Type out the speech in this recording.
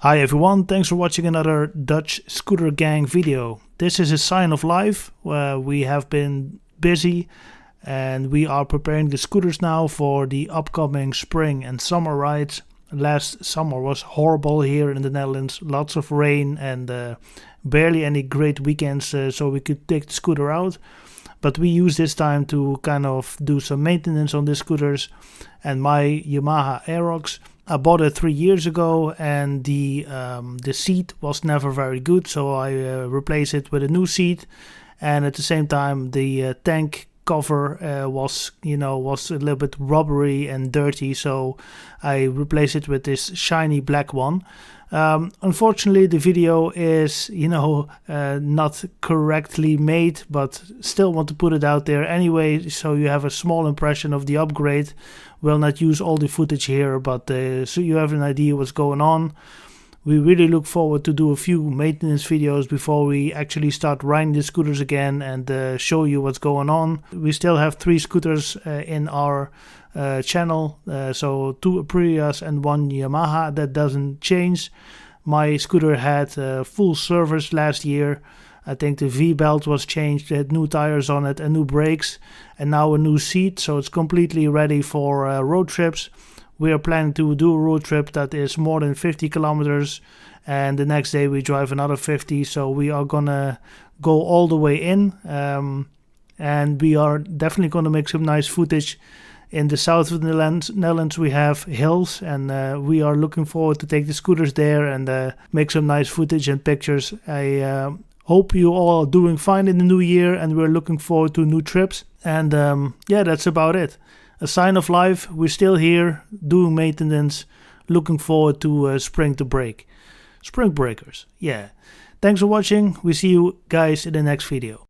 Hi everyone, thanks for watching another Dutch Scooter Gang video. This is a sign of life. We have been busy and we are preparing the scooters now for the upcoming spring and summer rides. Last summer was horrible here in the Netherlands, lots of rain and barely any great weekends, so we could take the scooter out. But we use this time to kind of do some maintenance on the scooters. And my Yamaha Aerox, I bought it 3 years ago, and the seat was never very good, so I replaced it with a new seat. And at the same time, the tank cover was a little bit rubbery and dirty, so I replaced it with this shiny black one. Unfortunately, the video is not correctly made, but still want to put it out there anyway, so you have a small impression of the upgrade. Will not use all the footage here, but so you have an idea what's going on. We really look forward to do a few maintenance videos before we actually start riding the scooters again and show you what's going on. We still have 3 scooters in our channel, so 2 Aprilias and 1 Yamaha. That doesn't change. My scooter had full service last year. I think the V-belt was changed, it had new tires on it and new brakes, and now a new seat, so it's completely ready for road trips. We are planning to do a road trip that is more than 50 kilometers, and the next day we drive another 50, so we are gonna go all the way in, and we are definitely gonna make some nice footage. In the south of the Netherlands we have hills, and we are looking forward to take the scooters there and make some nice footage and pictures. I hope you all are doing fine in the new year, and we're looking forward to new trips. And yeah, that's about it. A sign of life. We're still here doing maintenance, looking forward to spring to break. Spring breakers, yeah. Thanks for watching. We see you guys in the next video.